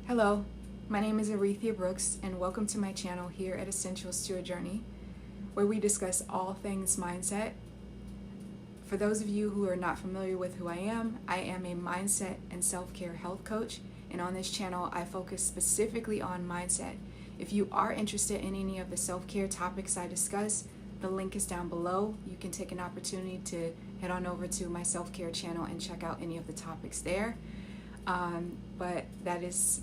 Hello, my name is Arethia Brooks, and welcome to my channel here at Essentials to a Journey, where we discuss all things mindset. For those of you who are not familiar with who I am a mindset and self-care health coach, and on this channel, I focus specifically on mindset. If you are interested in any of the self-care topics I discuss, the link is down below. You can take an opportunity to head on over to my self-care channel and check out any of the topics there. But that is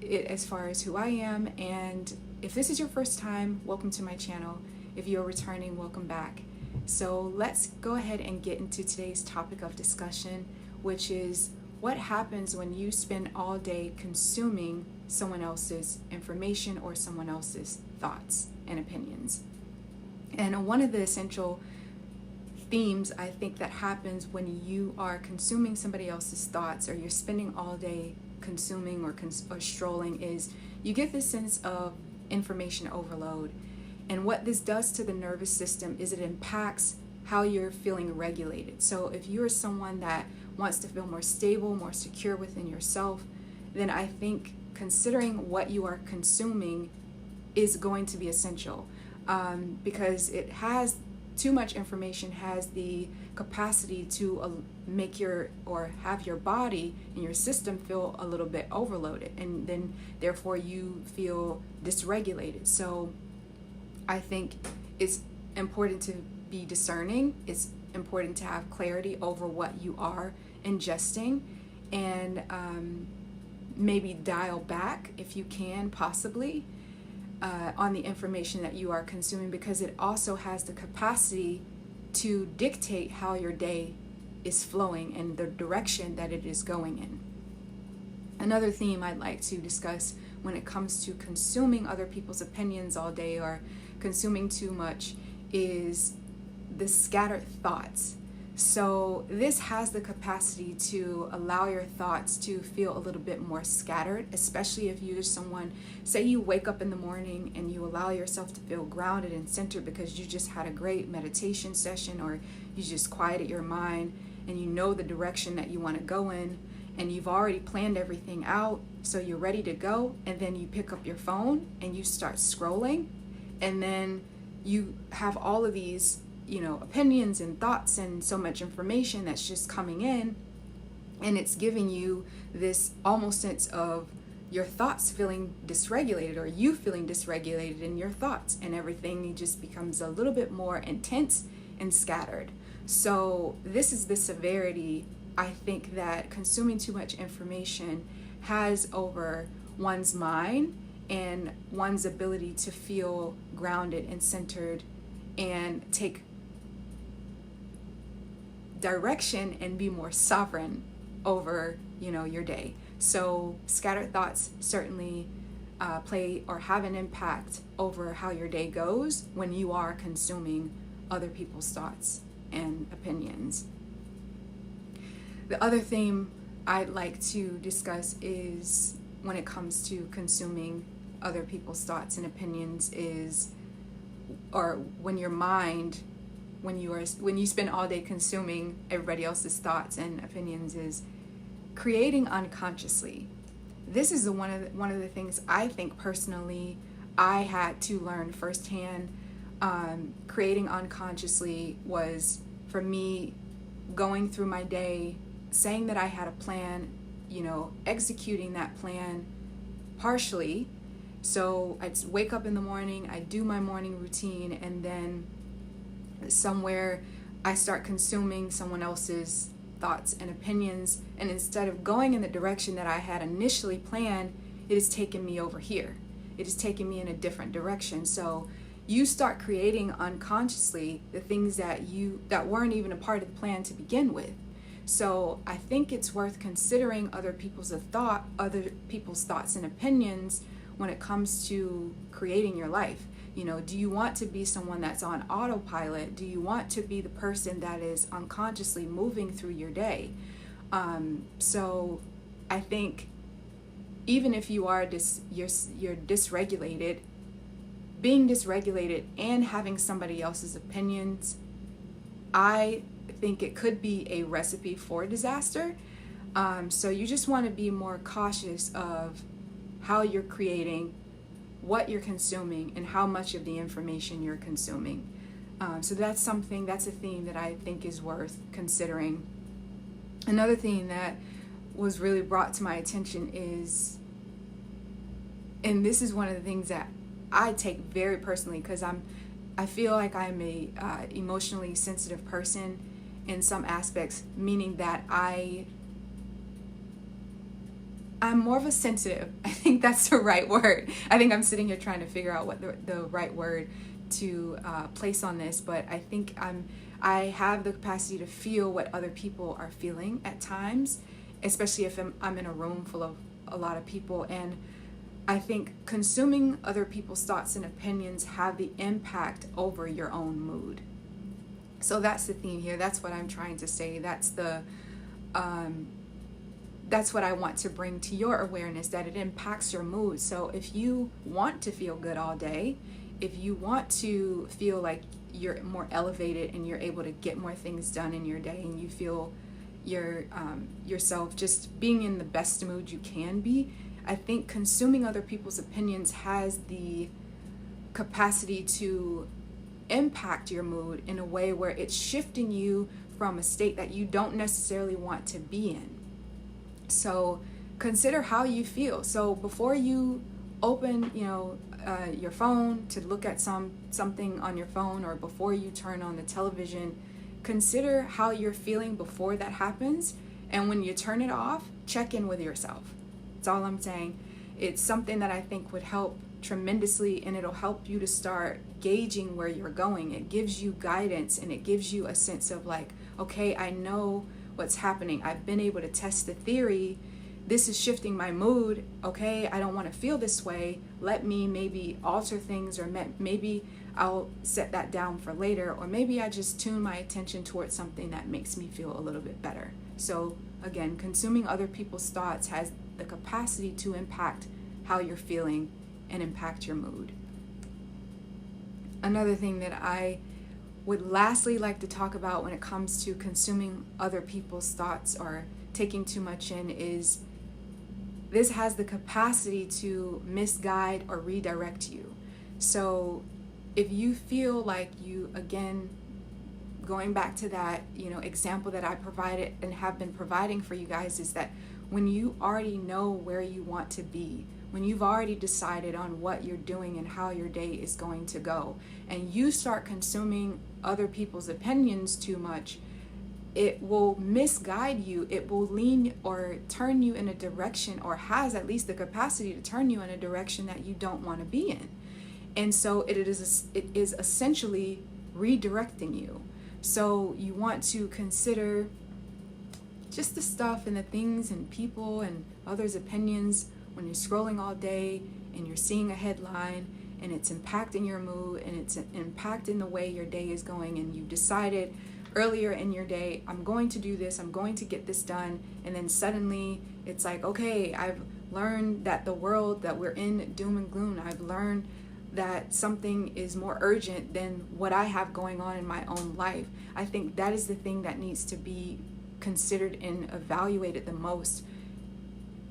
it as far as who I am, and if this is your first time, welcome to my channel. If you're returning, welcome back. So let's go ahead and get into today's topic of discussion, which is what happens when you spend all day consuming someone else's information or someone else's thoughts and opinions. And one of the essential themes I think that happens when you are consuming somebody else's thoughts, or you're spending all day consuming or strolling, is you get this sense of information overload. And what this does to the nervous system is it impacts how you're feeling regulated. So if you're someone that wants to feel more stable, more secure within yourself, then I think considering what you are consuming is going to be essential, because it has too much information has the capacity to make have your body and your system feel a little bit overloaded, and then therefore you feel dysregulated. So I think it's important to be discerning. It's important to have clarity over what you are ingesting, and maybe dial back if you can, possibly, on the information that you are consuming, because it also has the capacity to dictate how your day is flowing and the direction that it is going in. Another theme I'd like to discuss when it comes to consuming other people's opinions all day, or consuming too much, is the scattered thoughts. So this has the capacity to allow your thoughts to feel a little bit more scattered, especially if you're someone, say you wake up in the morning and you allow yourself to feel grounded and centered because you just had a great meditation session, or you just quieted your mind and you know the direction that you want to go in, and you've already planned everything out, so you're ready to go, and then you pick up your phone and you start scrolling, and then you have all of these opinions and thoughts and so much information that's just coming in, and it's giving you this almost sense of your thoughts feeling dysregulated, or you feeling dysregulated in your thoughts, and everything just becomes a little bit more intense and scattered. So this is the severity, I think, that consuming too much information has over one's mind and one's ability to feel grounded and centered and take direction and be more sovereign over your day. So scattered thoughts certainly play or have an impact over how your day goes when you are consuming other people's thoughts and opinions. The other theme I'd like to discuss is when it comes to consuming other people's thoughts and opinions or when your mind, when you spend all day consuming everybody else's thoughts and opinions, is creating unconsciously. This is one of the things I think personally I had to learn firsthand. Creating unconsciously was, for me, going through my day, saying that I had a plan, executing that plan partially. So I'd wake up in the morning, I do my morning routine, and then somewhere I start consuming someone else's thoughts and opinions, and instead of going in the direction that I had initially planned, it has taken me over here. It has taken me in a different direction. So you start creating unconsciously the things that weren't even a part of the plan to begin with. So I think it's worth considering other people's thoughts and opinions when it comes to creating your life. Do you want to be someone that's on autopilot? Do you want to be the person that is unconsciously moving through your day? So I think even if you are you're dysregulated, being dysregulated and having somebody else's opinions, I think it could be a recipe for disaster. So you just want to be more cautious of how you're creating, what you're consuming, and how much of the information you're consuming. So that's a theme that I think is worth considering. Another thing that was really brought to my attention is, and this is one of the things that I take very personally, because I feel like I'm a emotionally sensitive person in some aspects, meaning that I'm more of a sensitive. I think that's the right word. I think I'm sitting here trying to figure out what the right word to place on this, but I think I have the capacity to feel what other people are feeling at times, especially if I'm in a room full of a lot of people. And I think consuming other people's thoughts and opinions have the impact over your own mood. So that's the theme here. That's what I'm trying to say. That's what I want to bring to your awareness, that it impacts your mood. So if you want to feel good all day, if you want to feel like you're more elevated and you're able to get more things done in your day, and you feel yourself just being in the best mood you can be, I think consuming other people's opinions has the capacity to impact your mood in a way where it's shifting you from a state that you don't necessarily want to be in. So consider how you feel. So before you open, your phone to look at something on your phone, or before you turn on the television, consider how you're feeling before that happens. And when you turn it off, check in with yourself. That's all I'm saying. It's something that I think would help tremendously, and it'll help you to start gauging where you're going. It gives you guidance, and it gives you a sense of like, okay, I know what's happening. I've been able to test the theory. This is shifting my mood. Okay, I don't want to feel this way. Let me maybe alter things, or maybe I'll set that down for later, or maybe I just tune my attention towards something that makes me feel a little bit better. So again, consuming other people's thoughts has the capacity to impact how you're feeling and impact your mood. Another thing that I would lastly like to talk about when it comes to consuming other people's thoughts or taking too much in is this has the capacity to misguide or redirect you. So if you feel like you, again, going back to that, example that I provided and have been providing for you guys, is that when you already know where you want to be, when you've already decided on what you're doing and how your day is going to go, and you start consuming other people's opinions too much, it will misguide you. It will lean or turn you in a direction, or has at least the capacity to turn you in a direction that you don't want to be in. And so it is essentially redirecting you. So you want to consider just the stuff and the things and people and others' opinions when you're scrolling all day and you're seeing a headline and it's impacting your mood and it's impacting the way your day is going, and you decided earlier in your day, I'm going to do this, I'm going to get this done, and then suddenly it's like, okay, I've learned that the world that we're in, doom and gloom, I've learned that something is more urgent than what I have going on in my own life. I think that is the thing that needs to be considered and evaluated the most.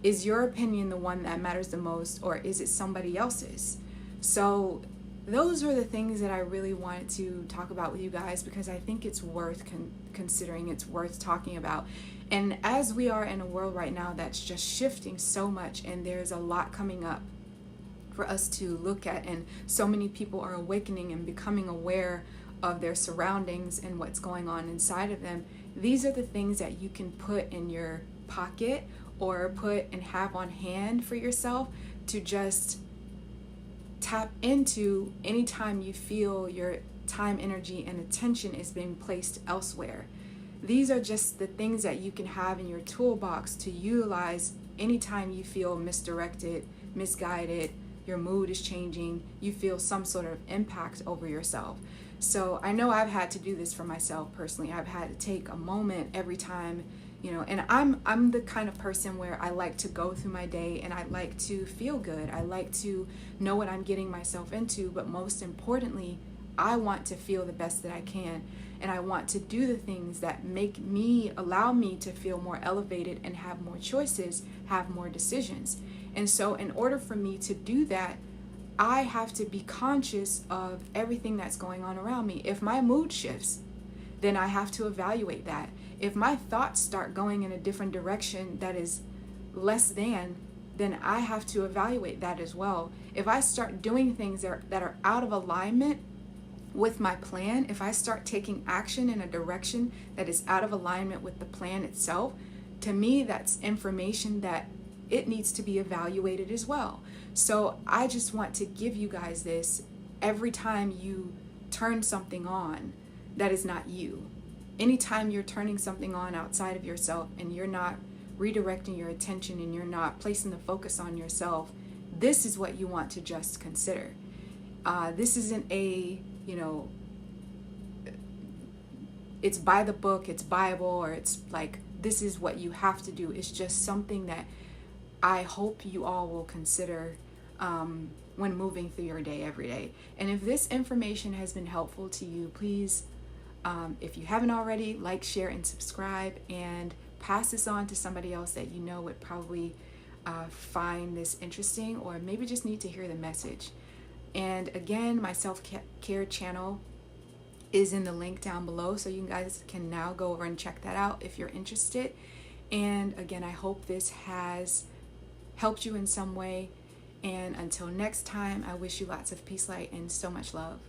Is your opinion the one that matters the most, or is it somebody else's? So those are the things that I really wanted to talk about with you guys, because I think it's worth considering, it's worth talking about. And as we are in a world right now that's just shifting so much, and there's a lot coming up for us to look at, and so many people are awakening and becoming aware of their surroundings and what's going on inside of them, these are the things that you can put in your pocket or put and have on hand for yourself to just tap into anytime you feel your time, energy, and attention is being placed elsewhere. These are just the things that you can have in your toolbox to utilize anytime you feel misdirected, misguided, your mood is changing, you feel some sort of impact over yourself. So I know I've had to do this for myself personally. I've had to take a moment every time, and I'm the kind of person where I like to go through my day and I like to feel good. I like to know what I'm getting myself into, but most importantly, I want to feel the best that I can, and I want to do the things that allow me to feel more elevated and have more choices, have more decisions. And so in order for me to do that, I have to be conscious of everything that's going on around me. If my mood shifts, then I have to evaluate that. If my thoughts start going in a different direction that is less than, then I have to evaluate that as well. If I start doing things that are out of alignment with my plan, if I start taking action in a direction that is out of alignment with the plan itself, to me, that's information that it needs to be evaluated as well. So I just want to give you guys this every time you turn something on that is not you. Anytime you're turning something on outside of yourself and you're not redirecting your attention and you're not placing the focus on yourself, this is what you want to just consider. This isn't a, it's by the book, it's Bible, or it's like, this is what you have to do. It's just something that I hope you all will consider when moving through your day every day. And if this information has been helpful to you, please, if you haven't already, like, share, and subscribe, and pass this on to somebody else that you know would probably find this interesting, or maybe just need to hear the message. And again, my self-care channel is in the link down below, so you guys can now go over and check that out if you're interested. And again, I hope this has helped you in some way. And until next time, I wish you lots of peace, light, and so much love.